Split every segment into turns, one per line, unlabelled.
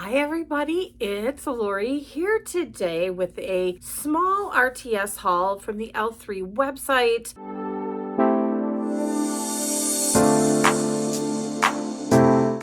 Hi everybody, it's Lori here today with a small RTS haul from the L3 website.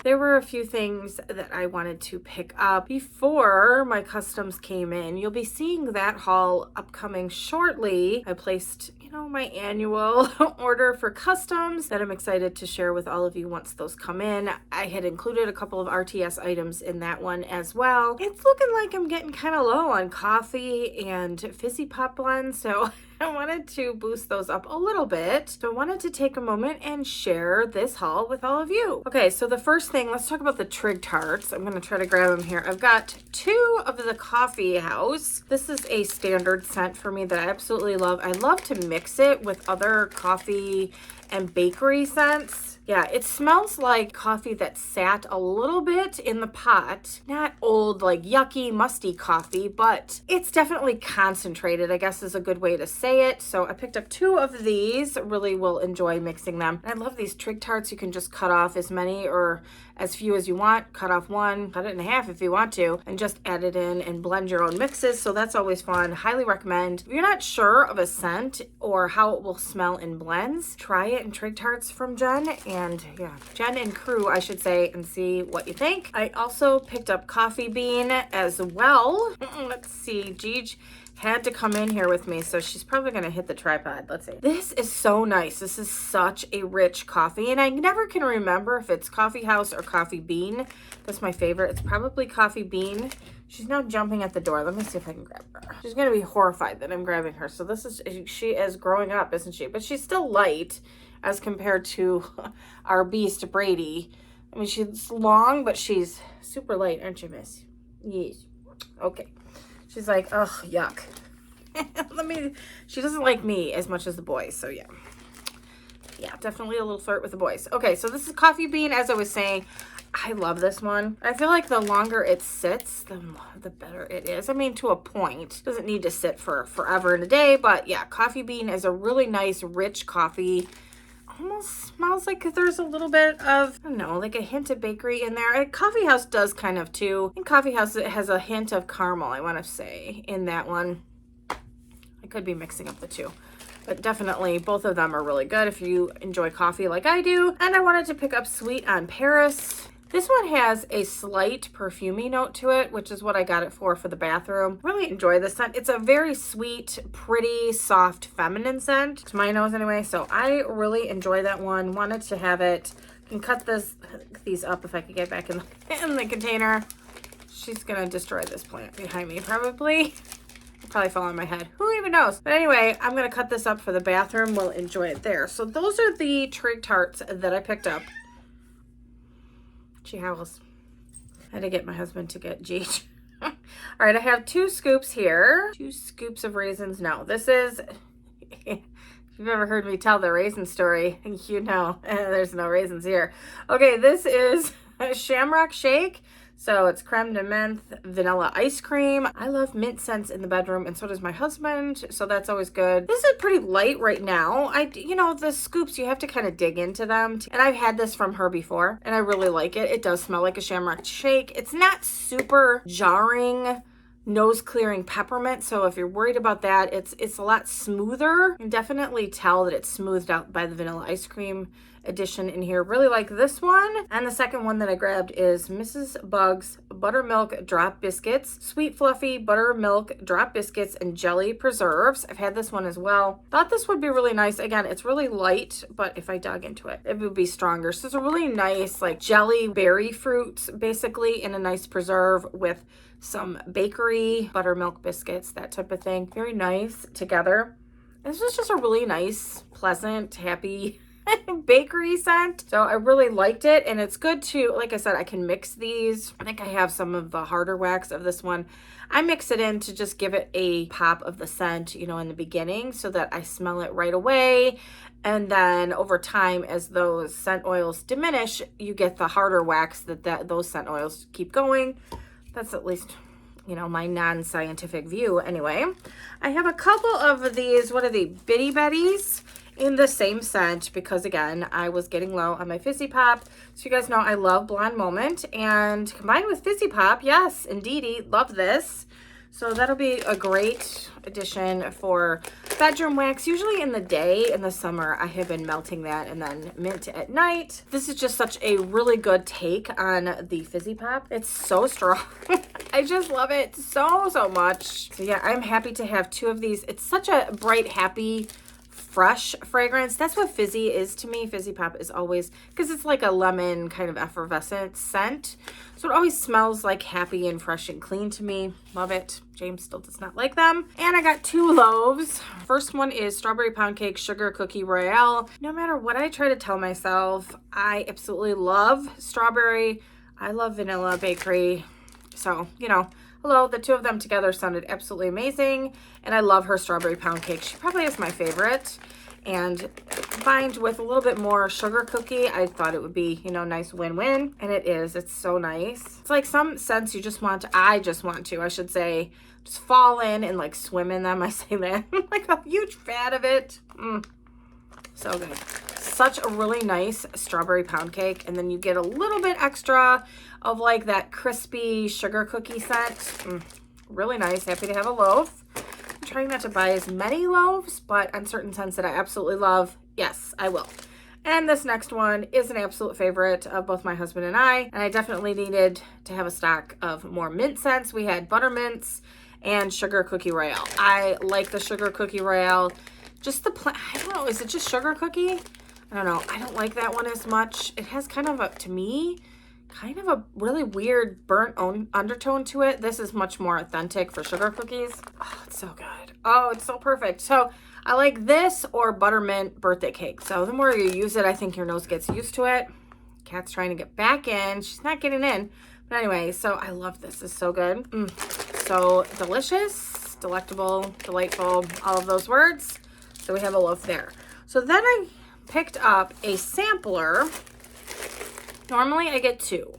There were a few things that I wanted to pick up before my customs came in. You'll be seeing that haul upcoming shortly. I placed, my annual order for customs that I'm excited to share with all of you once those come in. I had included a couple of RTS items in that one as well. It's looking like I'm getting kind of low on coffee and fizzy pop blends, so I wanted to boost those up a little bit. So I wanted to take a moment and share this haul with all of you. Okay, so the first thing, let's talk about the Trigged Hearts. I'm gonna try to grab them here. I've got two of the Coffee House. This is a standard scent for me that I absolutely love. I love to mix it with other coffee and bakery scents. Yeah, it smells like coffee that sat a little bit in the pot. Not old, like yucky, musty coffee, but it's definitely concentrated, I guess is a good way to say it. So I picked up two of these. Really will enjoy mixing them. I love these Trigged Hearts. You can just cut off as many or as few as you want. Cut off one, cut it in half if you want to, and just add it in and blend your own mixes. So that's always fun. Highly recommend. If you're not sure of a scent or how it will smell in blends, try it in Trigged Hearts from Jen and crew, I should say, and see what you think. I also picked up Coffee Bean as well. Let's see, Gigi had to come in here with me, so she's probably gonna hit the tripod. Let's see. This is so nice. This is such a rich coffee, and I never can remember if it's Coffee House or Coffee Bean. That's my favorite. It's probably Coffee Bean. She's now jumping at the door. Let me see if I can grab her. She's gonna be horrified that I'm grabbing her. So she is growing up, isn't she? But she's still light as compared to our beast, Brady. I mean, she's long, but she's super light, aren't you, miss? Yes. Okay. She's like, ugh, yuck. She doesn't like me as much as the boys, so yeah. Yeah, definitely a little flirt with the boys. Okay, so this is Coffee Bean, as I was saying. I love this one. I feel like the longer it sits, the better it is. I mean, to a point. Doesn't need to sit for forever and a day, but yeah, Coffee Bean is a really nice, rich coffee. Almost smells like there's a little bit of, I don't know, like a hint of bakery in there. Coffee House does kind of too. In Coffee House, it has a hint of caramel, I want to say, in that one. I could be mixing up the two. But definitely, both of them are really good if you enjoy coffee like I do. And I wanted to pick up Sweet on Paris. This one has a slight perfumey note to it, which is what I got it for the bathroom. Really enjoy this scent. It's a very sweet, pretty, soft, feminine scent, to my nose anyway. So I really enjoy that one. Wanted to have it. I can cut these up if I could get back in the container. She's gonna destroy this plant behind me probably. It'll probably fall on my head. Who even knows? But anyway, I'm gonna cut this up for the bathroom. We'll enjoy it there. So those are the Trigged Hearts that I picked up. She howls. I had to get my husband to get Gigi. All right, I have 2 scoops here. 2 scoops of raisins. No, this is, if you've ever heard me tell the raisin story, you know there's no raisins here. Okay, this is a Shamrock Shake. So it's creme de menthe, vanilla ice cream. I love mint scents in the bedroom, and so does my husband, so that's always good. This is pretty light right now. The scoops, you have to kind of dig into them. And I've had this from her before, and I really like it. It does smell like a Shamrock Shake. It's not super jarring, nose-clearing peppermint, so if you're worried about that, it's a lot smoother. You can definitely tell that it's smoothed out by the vanilla ice cream edition in here. Really like this one. And the second one that I grabbed is Mrs. Bug's Buttermilk Drop Biscuits. Sweet Fluffy Buttermilk Drop Biscuits and Jelly Preserves. I've had this one as well. Thought this would be really nice. Again, it's really light, but if I dug into it, it would be stronger. So it's a really nice, like, jelly berry fruits, basically, in a nice preserve with some bakery, buttermilk biscuits, that type of thing. Very nice together. This was just a really nice, pleasant, happy bakery scent. So I really liked it, and it's good to, like I said, I can mix these. I think I have some of the harder wax of this one. I mix it in to just give it a pop of the scent, in the beginning, so that I smell it right away. And then over time, as those scent oils diminish, you get the harder wax that those scent oils keep going. That's at least, my non-scientific view anyway. I have a couple of these, what are they, Bitty Betties? in the same scent because, again, I was getting low on my Fizzy Pop. So you guys know I love Blonde Moment, and combined with Fizzy Pop, yes, indeedy, love this. So that'll be a great addition for bedroom wax. Usually in the day, in the summer, I have been melting that and then mint at night. This is just such a really good take on the Fizzy Pop. It's so strong. I just love it so much. So yeah, I'm happy to have 2 of these. It's such a bright, happy, fresh fragrance. That's what Fizzy is to me. Fizzy Pop is always, because it's like a lemon kind of effervescent scent. So it always smells like happy and fresh and clean to me. Love it. James still does not like them. And I got 2 loaves. First one is Strawberry Pound Cake Sugar Cookie Royale. No matter what I try to tell myself, I absolutely love strawberry. I love vanilla bakery. So, you know, hello, the 2 of them together sounded absolutely amazing. And I love her Strawberry Pound Cake. She probably is my favorite. And combined with a little bit more sugar cookie, I thought it would be, you know, nice win-win. And it is. It's so nice. It's like some scents you just want to, I should say, just fall in and like swim in them. I say that. I'm like a huge fan of it. So good. Such a really nice strawberry pound cake. And then you get a little bit extra of like that crispy sugar cookie scent. Really nice. Happy to have a loaf. I'm trying not to buy as many loaves, but on certain scents that I absolutely love, yes, I will. And this next one is an absolute favorite of both my husband and I definitely needed to have a stock of more mint scents. We had buttermints and sugar cookie royale. I like the sugar cookie royale. Just the I don't know, is it just sugar cookie? I don't know. I don't like that one as much. It has kind of a, to me, kind of a really weird burnt undertone to it. This is much more authentic for sugar cookies. Oh, it's so good. Oh, it's so perfect. So I like this or buttermint birthday cake. So the more you use it, I think your nose gets used to it. Cat's trying to get back in. She's not getting in. But anyway, so I love this. It's so good. So delicious, delectable, delightful, all of those words. So we have a loaf there. So then I picked up a sampler. Normally I get 2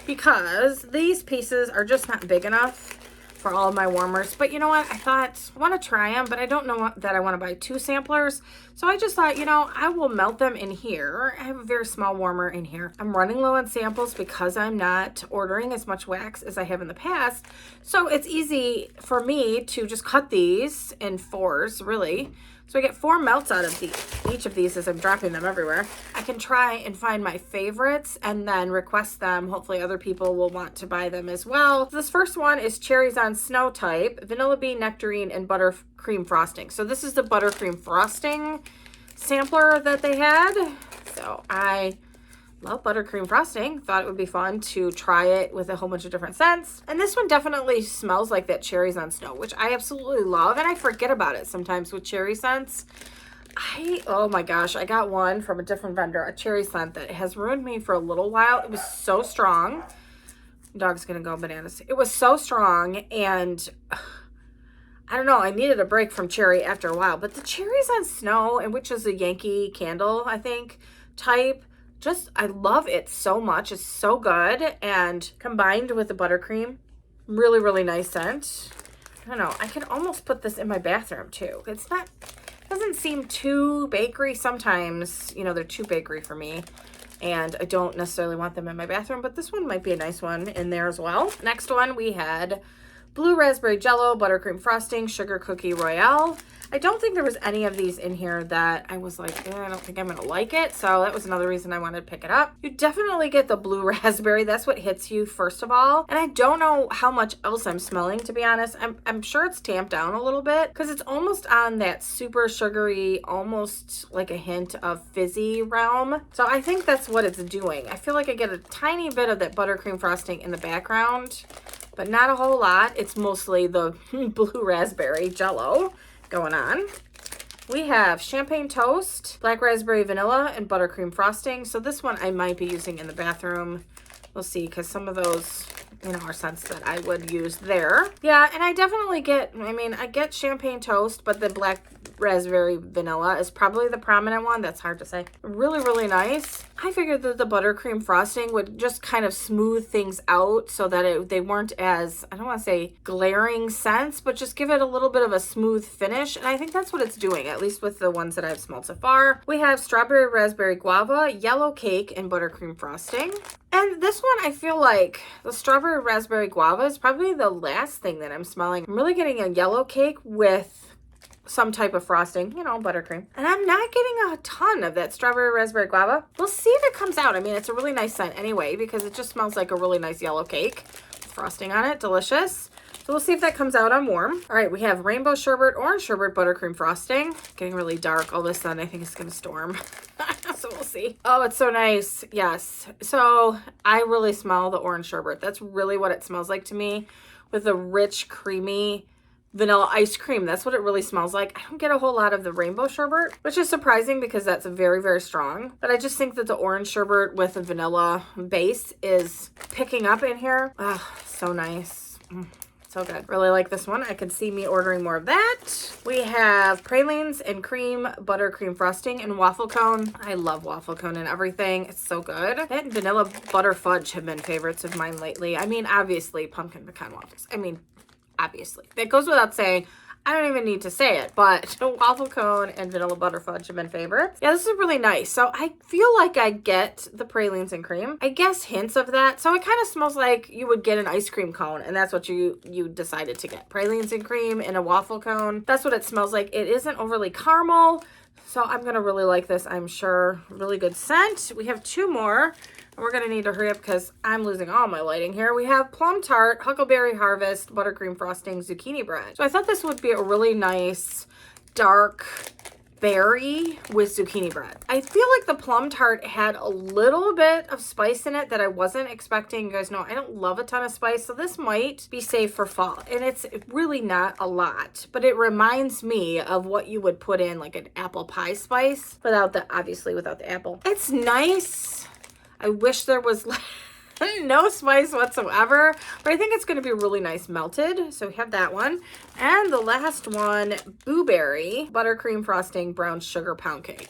because these pieces are just not big enough for all of my warmers. But you know what? I thought, I want to try them, but I don't know that I want to buy 2 samplers. So I just thought, you know, I will melt them in here. I have a very small warmer in here. I'm running low on samples because I'm not ordering as much wax as I have in the past. So it's easy for me to just cut these in 4s, really. So I get 4 melts out of each of these as I'm dropping them everywhere. I can try and find my favorites and then request them. Hopefully other people will want to buy them as well. This first one is Cherries on Snow type, Vanilla Bean Nectarine, and Buttercream Frosting. So this is the Buttercream Frosting sampler that they had. So I love buttercream frosting. Thought it would be fun to try it with a whole bunch of different scents. And this one definitely smells like that Cherries on Snow, which I absolutely love. And I forget about it sometimes with cherry scents. Oh my gosh, I got one from a different vendor, a cherry scent that has ruined me for a little while. It was so strong. Dog's gonna go bananas. It was so strong, and I don't know, I needed a break from cherry after a while. But the Cherries on Snow, and which is a Yankee Candle, I think, type, I love it so much. It's so good. And combined with the buttercream, really, really nice scent. I don't know. I could almost put this in my bathroom too. It doesn't seem too bakery. Sometimes, you know, they're too bakery for me. And I don't necessarily want them in my bathroom, but this one might be a nice one in there as well. Next one, we had Blue Raspberry Jello, Buttercream Frosting, Sugar Cookie Royale. I don't think there was any of these in here that I was like, I don't think I'm going to like it. So that was another reason I wanted to pick it up. You definitely get the blue raspberry. That's what hits you first of all. And I don't know how much else I'm smelling, to be honest. I'm sure it's tamped down a little bit because it's almost on that super sugary, almost like a hint of fizzy realm. So I think that's what it's doing. I feel like I get a tiny bit of that buttercream frosting in the background, but not a whole lot. It's mostly the blue raspberry Jello going on. We have Champagne Toast, Black Raspberry Vanilla, and Buttercream Frosting. So this one I might be using in the bathroom. We'll see, because some of those are scents that I would use there. Yeah, and I definitely get, I get champagne toast, but the black raspberry vanilla is probably the prominent one. That's hard to say. Really, really nice. I figured that the buttercream frosting would just kind of smooth things out so that they weren't as, I don't want to say glaring scents, but just give it a little bit of a smooth finish. And I think that's what it's doing, at least with the ones that I've smelled so far. We have strawberry, raspberry, guava, yellow cake, and buttercream frosting. And this one, I feel like the strawberry, raspberry, guava is probably the last thing that I'm smelling. I'm really getting a yellow cake with some type of frosting, buttercream. And I'm not getting a ton of that strawberry, raspberry, guava. We'll see if it comes out. It's a really nice scent anyway, because it just smells like a really nice yellow cake with frosting on it. Delicious. So we'll see if that comes out on warm. All right, we have rainbow sherbet, orange sherbet, buttercream frosting. Getting really dark. All of a sudden, I think it's going to storm. So we'll see. Oh, it's so nice. Yes. So I really smell the orange sherbet. That's really what it smells like to me, with a rich, creamy vanilla ice cream. That's what it really smells like. I don't get a whole lot of the rainbow sherbet, which is surprising because that's very, very strong. But I just think that the orange sherbet with a vanilla base is picking up in here. Oh, so nice. So good. Really like this one. I could see me ordering more of that. We have pralines and cream, buttercream frosting, and waffle cone. I love waffle cone and everything. It's so good. That and vanilla butter fudge have been favorites of mine lately. Obviously, pumpkin pecan waffles. Obviously. That goes without saying. I don't even need to say it, but waffle cone and vanilla butter fudge have been favorites. Yeah, this is really nice. So I feel like I get the pralines and cream. I guess hints of that. So it kind of smells like you would get an ice cream cone, and that's what you decided to get. Pralines and cream in a waffle cone. That's what it smells like. It isn't overly caramel, so I'm going to really like this, I'm sure. Really good scent. We have two more. And we're going to need to hurry up because I'm losing all my lighting here. We have plum tart, huckleberry harvest, buttercream frosting, zucchini bread. So I thought this would be a really nice dark berry with zucchini bread. I feel like the plum tart had a little bit of spice in it that I wasn't expecting. You guys know I don't love a ton of spice, so this might be safe for fall. And it's really not a lot, but it reminds me of what you would put in like an apple pie spice obviously without the apple. It's nice. I wish there was no spice whatsoever, but I think it's going to be really nice melted. So we have that one. And the last one, blueberry, buttercream frosting, brown sugar pound cake.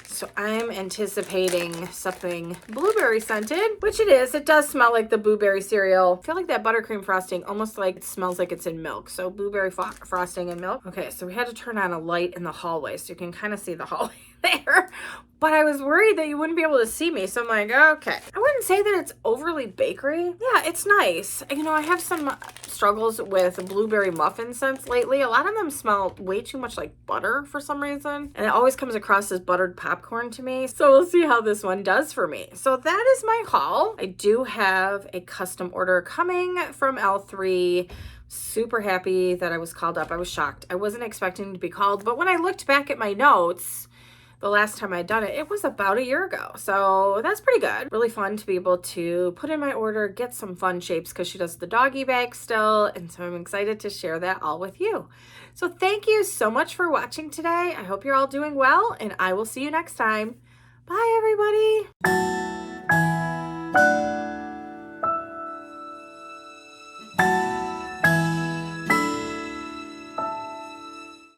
So I'm anticipating something blueberry scented, which it is. It does smell like the blueberry cereal. I feel like that buttercream frosting almost like it smells like it's in milk. So blueberry frosting and milk. Okay, so we had to turn on a light in the hallway so you can kind of see the hallway there. But I was worried that you wouldn't be able to see me. So I'm like, okay. I wouldn't say that it's overly bakery. Yeah, it's nice. I have some struggles with blueberry muffin scents lately. A lot of them smell way too much like butter for some reason. And it always comes across as buttered popcorn to me. So we'll see how this one does for me. So that is my haul. I do have a custom order coming from L3. Super happy that I was called up. I was shocked. I wasn't expecting to be called. But when I looked back at my notes, the last time I'd done it, it was about a year ago. So that's pretty good. Really fun to be able to put in my order, get some fun shapes because she does the doggy bag still. And so I'm excited to share that all with you. So thank you so much for watching today. I hope you're all doing well and I will see you next time. Bye everybody.